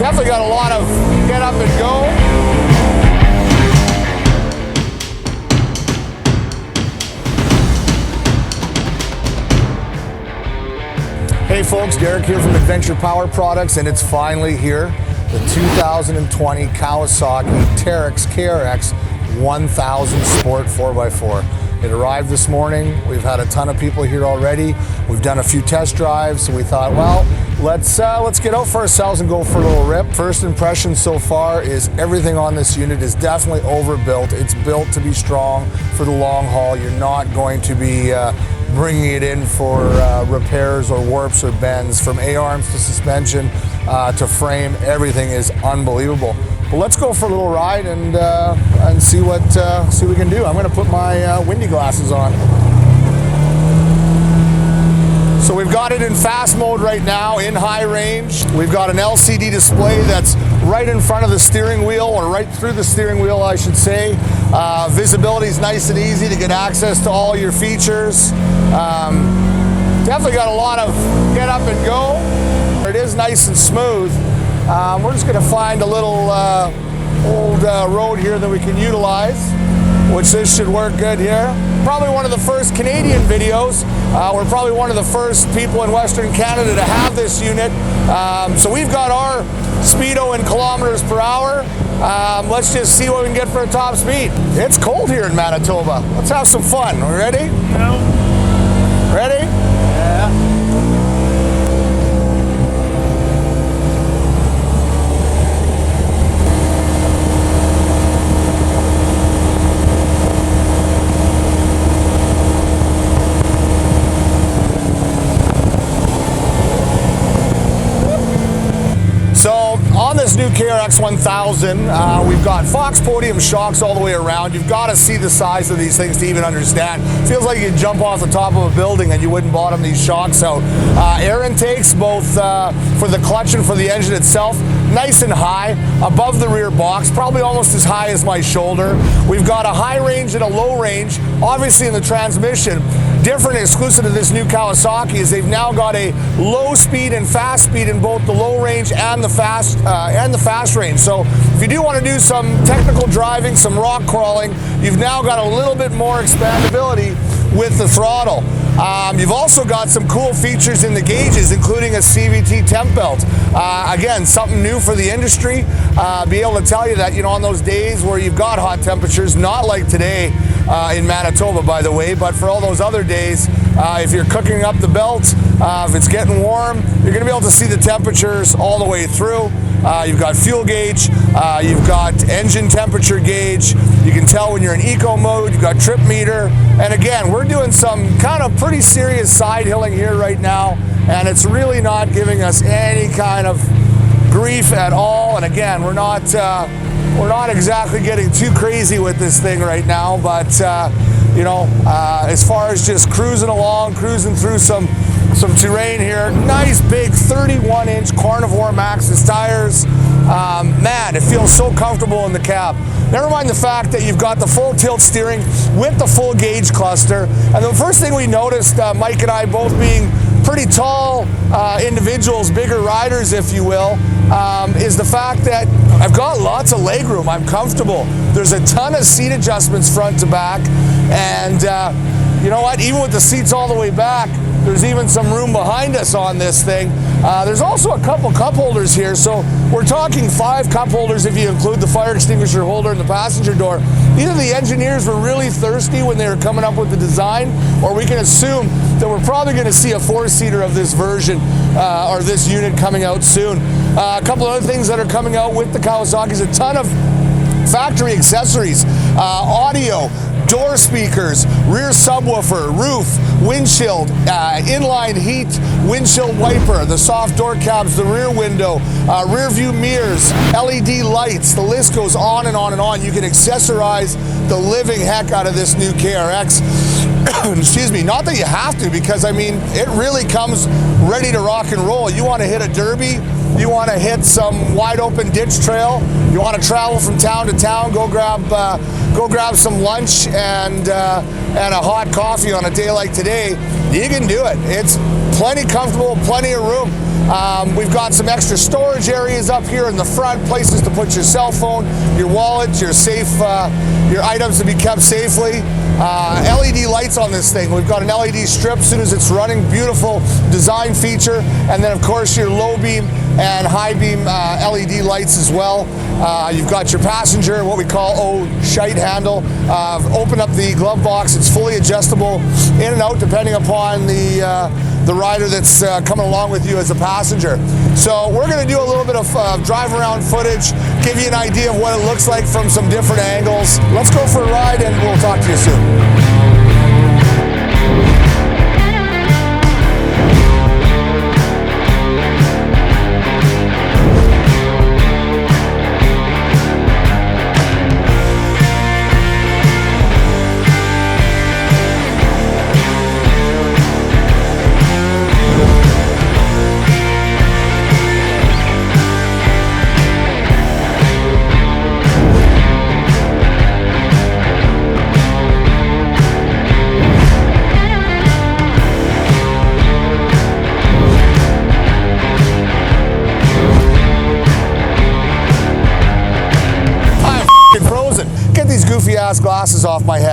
Definitely got a lot of get up and go. Hey folks, Derek here from Adventure Power Products, and it's finally here. The 2020 Kawasaki Teryx KRX1000 Sport 4x4. It arrived this morning. We've had a ton of people here already. We've done a few test drives, so we thought, well, let's get out for ourselves and go for a little rip. First impression so far is everything on this unit is definitely overbuilt. It's built to be strong for the long haul. You're not going to be bringing it in for repairs or warps or bends. From A-arms to suspension to frame, everything is unbelievable. But let's go for a little ride and see what we can do. I'm going to put my windy glasses on. So we've got it in fast mode right now, in high range. We've got an LCD display that's right in front of the steering wheel, or right through the steering wheel, I should say. Visibility is nice and easy to get access to all your features. Definitely got a lot of get up and go. It is nice and smooth. We're just going to find a little old road here that we can utilize, which this should work good here. Probably one of the first Canadian videos. We're probably one of the first people in Western Canada to have this unit. So we've got our speedo in kilometers per hour. Let's just see what we can get for a top speed. It's cold here in Manitoba. Let's have some fun. We ready? No. Ready? Yeah. So on this new KRX1000, we've got Fox podium shocks all the way around. You've got to see the size of these things to even understand. Feels like you'd jump off the top of a building and you wouldn't bottom these shocks out. Air intakes, both for the clutch and for the engine itself, nice and high, above the rear box, probably almost as high as my shoulder. We've got a high range and a low range. Obviously in the transmission, different exclusive to this new Kawasaki is they've now got a low speed and fast speed in both the low range and the fast range. So if you do want to do some technical driving, some rock crawling, you've now got a little bit more expandability with the throttle. You've also got some cool features in the gauges, including a CVT temp belt. Again, something new for the industry. Be able to tell you that, you know, on those days where you've got hot temperatures, not like today in Manitoba, by the way, but for all those other days, if you're cooking up the belt, if it's getting warm, you're going to be able to see the temperatures all the way through. You've got fuel gauge, you've got engine temperature gauge, you can tell when you're in eco mode, you've got trip meter, and again, we're doing some kind of pretty serious side hilling here right now, and it's really not giving us any kind of grief at all. And again, we're not exactly getting too crazy with this thing right now, but you know, as far as just cruising along, cruising through some terrain here, nice big 31-inch Carnivore Maxxis tires. Man, it feels so comfortable in the cab. Never mind the fact that you've got the full tilt steering with the full gauge cluster. And the first thing we noticed, Mike and I both being pretty tall individuals, bigger riders if you will, is the fact that I've got lots of legroom. I'm comfortable. There's a ton of seat adjustments front to back, and you know what, even with the seats all the way back, there's even some room behind us on this thing. There's also a couple cup holders here, so we're talking 5 cup holders if you include the fire extinguisher holder and the passenger door. Either the engineers were really thirsty when they were coming up with the design, or we can assume that we're probably going to see a 4-seater of this version or this unit coming out soon. A couple of other things that are coming out with the Kawasaki is a ton of factory accessories, audio, door speakers, rear subwoofer, roof, windshield, inline heat, windshield wiper, the soft door cabs, the rear window, rear view mirrors, LED lights. The list goes on and on and on. You can accessorize the living heck out of this new KRX. Excuse me, not that you have to, because I mean, it really comes ready to rock and roll. You want to hit a derby, you want to hit some wide open ditch trail, you want to travel from town to town, go grab some lunch and a hot coffee on a day like today, you can do it. It's plenty comfortable, plenty of room. We've got some extra storage areas up here in the front, places to put your cell phone, your wallet, your items to be kept safely. LED lights on this thing. We've got an LED strip as soon as it's running. Beautiful design feature. And then of course your low beam and high beam LED lights as well. You've got your passenger, what we call shite handle. Open up the glove box. It's fully adjustable in and out depending upon the rider that's coming along with you as a passenger. So we're going to do a little bit of drive around footage, give you an idea of what it looks like from some different angles. Let's go for a ride and we'll talk to you soon. Get these goofy ass glasses off my head.